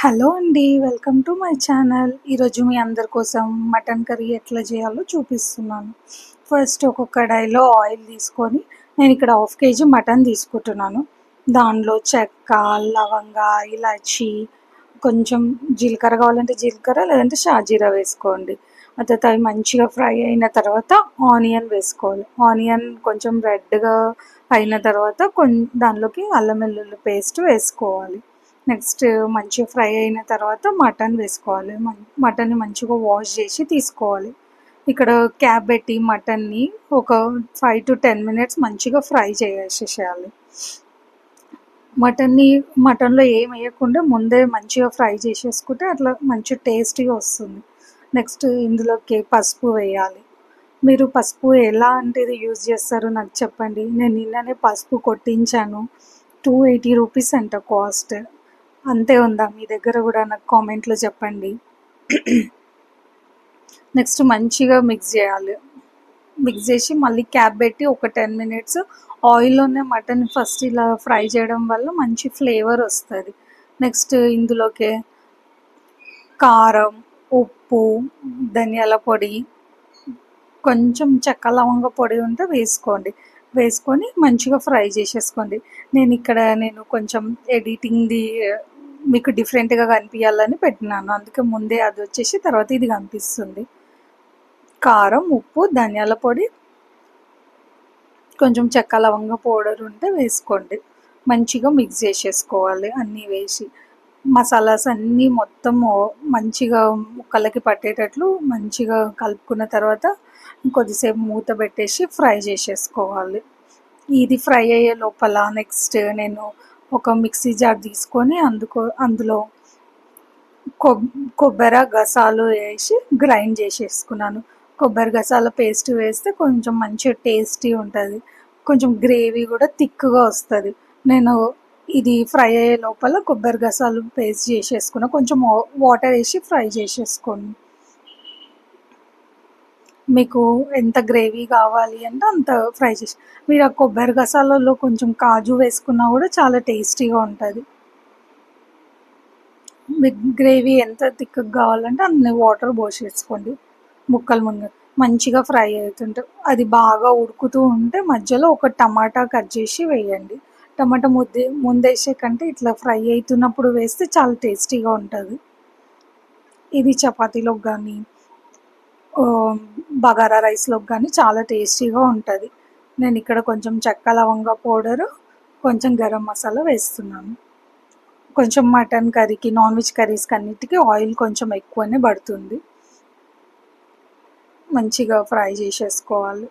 Hello అండి. Welcome to my channel. ఈరోజు మీ అందరి కోసం మటన్ కర్రీ ఎట్లా చేయాలో చూపిస్తున్నాను. ఫస్ట్ ఒక కడాయిలో ఆయిల్ తీసుకొని నేను ఇక్కడ 1/2 kg మటన్ తీసుకుంటున్నాను. దానిలో చెక్క, లవంగ, ఇలాచి, కొంచెం జీలకర్ర కావాలంటే జీలకర్ర, లేదంటే షాజీరా వేసుకోండి. ఆ తర్వాత అవి మంచిగా ఫ్రై అయిన తర్వాత ఆనియన్ వేసుకోవాలి. ఆనియన్ కొంచెం రెడ్గా అయిన తర్వాత దానిలోకి అల్లం వెల్లుల్లి పేస్ట్ వేసుకోవాలి. నెక్స్ట్ మంచిగా ఫ్రై అయిన తర్వాత మటన్ వేసుకోవాలి. మటన్ని మంచిగా వాష్ చేసి తీసుకోవాలి. ఇక్కడ క్యాప్ పెట్టి మటన్ని ఒక 5 to 10 minutes మంచిగా ఫ్రై చేసేయాలి. మటన్లో ఏం వేయకుండా ముందే మంచిగా ఫ్రై చేసేసుకుంటే అట్లా మంచి టేస్టీగా వస్తుంది. నెక్స్ట్ ఇందులోకి పసుపు వేయాలి. మీరు పసుపు ఎలాంటిది యూజ్ చేస్తారో నాకు చెప్పండి. నేను నిన్ననే పసుపు కొట్టించాను. 280 రూపీస్ అంట కాస్ట్. అంతే ఉందా మీ దగ్గర కూడా నాకు కామెంట్లో చెప్పండి. నెక్స్ట్ మంచిగా మిక్స్ చేయాలి. మిక్స్ చేసి మళ్ళీ క్యాప్ పెట్టి ఒక 10 minutes ఆయిల్లోనే మటన్ ఫస్ట్ ఇలా ఫ్రై చేయడం వల్ల మంచి ఫ్లేవర్ వస్తుంది. నెక్స్ట్ ఇందులోకి కారం, ఉప్పు, ధనియాల పొడి, కొంచెం చెక్క లవంగ పొడి ఉంటే వేసుకొని మంచిగా ఫ్రై చేసేసుకోండి. నేను కొంచెం ఎడిటింగ్ది మీకు డిఫరెంట్గా కనిపించాలని పెట్టినాను, అందుకే ముందే అది వచ్చేసి తర్వాత ఇది కనిపిస్తుంది. కారం, ఉప్పు, ధనియాల పొడి, కొంచెం చెక్క లవంగ పౌడర్ ఉంటే వేసుకోండి. మంచిగా మిక్స్ చేసేసుకోవాలి. అన్నీ వేసి మసాలాస్ అన్నీ మొత్తం మంచిగా ముక్కలకి పట్టేటట్లు మంచిగా కలుపుకున్న తర్వాత కొద్దిసేపు మూత పెట్టేసి ఫ్రై చేసేసుకోవాలి. ఇది ఫ్రై అయ్యే లోపల నెక్స్ట్ నేను ఒక మిక్సీ జార్ తీసుకొని అందులో కొబ్బరి గసాలు వేసి గ్రైండ్ చేసేసుకున్నాను. కొబ్బరి గసాల పేస్ట్ వేస్తే కొంచెం మంచిగా టేస్టీ ఉంటుంది. కొంచెం గ్రేవీ కూడా థిక్గా వస్తుంది. నేను ఇది ఫ్రై అయ్యే లోపల కొబ్బరి గసాలు పేస్ట్ చేసేసుకున్నా. కొంచెం వాటర్ వేసి ఫ్రై చేసేసుకోండి. మీకు ఎంత గ్రేవీ కావాలి అంటే అంత ఫ్రై చేసి మీరు ఆ కొబ్బరి గసాలలో కొంచెం కాజు వేసుకున్నా కూడా చాలా టేస్టీగా ఉంటుంది. మీకు గ్రేవీ ఎంత థిక్గా కావాలంటే అన్ని వాటర్ పోసేసుకోండి. ముక్కలు మంచిగా ఫ్రై అవుతుంటే అది బాగా ఉడుకుతూ ఉంటే మధ్యలో ఒక టమాటా కట్ చేసి వేయండి. టమాటా ముందేసే కంటే ఇట్లా ఫ్రై అవుతున్నప్పుడు వేస్తే చాలా టేస్టీగా ఉంటుంది. ఇది చపాతీలోకి కానీ బగారా రైస్లోకి కానీ చాలా టేస్టీగా ఉంటుంది. నేను ఇక్కడ కొంచెం చెక్క లవంగ పౌడరు, కొంచెం గరం మసాలా వేస్తున్నాను. కొంచెం మటన్ కర్రీకి, నాన్ వెజ్ కర్రీస్కి అన్నిటికీ ఆయిల్ కొంచెం ఎక్కువనే పడుతుంది. మంచిగా ఫ్రై చేసేసుకోవాలి.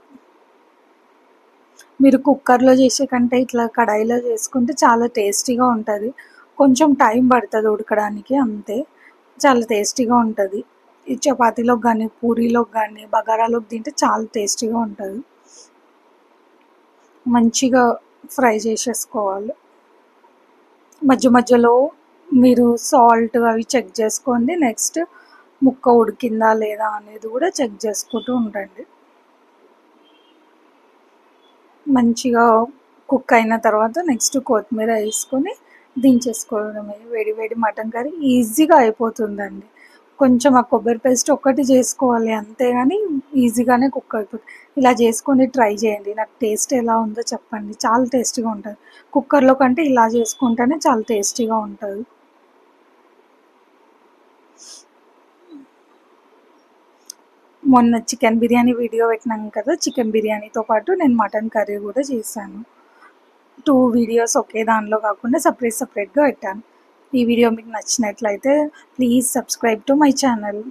మీరు కుక్కర్లో చేసే కంటే ఇట్లా కడాయిలో చేసుకుంటే చాలా టేస్టీగా ఉంటుంది. కొంచెం టైం పడుతుంది ఉడకడానికి, అంతే. చాలా టేస్టీగా ఉంటుంది. ఈ చపాతీలోకి కానీ, పూరీలోకి కానీ, బగారాలోకి తింటే చాలా టేస్టీగా ఉంటుంది. మంచిగా ఫ్రై చేసేసుకోవాలి. మధ్య మధ్యలో మీరు సాల్ట్ అవి చెక్ చేసుకోండి. నెక్స్ట్ ముక్క ఉడికిందా లేదా అనేది కూడా చెక్ చేసుకుంటూ ఉండండి. మంచిగా కుక్ అయిన తర్వాత నెక్స్ట్ కొత్తిమీర వేసుకొని దించేసుకోవడమే. వేడి వేడి మటన్ కర్రీ ఈజీగా అయిపోతుందండి. కొంచెం ఆ కొబ్బరి పేస్ట్ ఒక్కటి చేసుకోవాలి అంతేగాని ఈజీగానే కుక్ అయిపోతుంది. ఇలా చేసుకొని ట్రై చేయండి. నాకు టేస్ట్ ఎలా ఉందో చెప్పండి. చాలా టేస్టీగా ఉంటుంది. కుక్కర్లో కంటే ఇలా చేసుకుంటేనే చాలా టేస్టీగా ఉంటుంది. మొన్న చికెన్ బిర్యానీ వీడియో పెట్టినాను కదా, చికెన్ బిర్యానీతో పాటు నేను మటన్ కర్రీ కూడా చేశాను. 2 వీడియోస్ ఒకే దానిలో కాకుండా సపరేట్గా పెట్టాను. ఈ వీడియో మీకు నచ్చినట్లయితే please subscribe to my channel.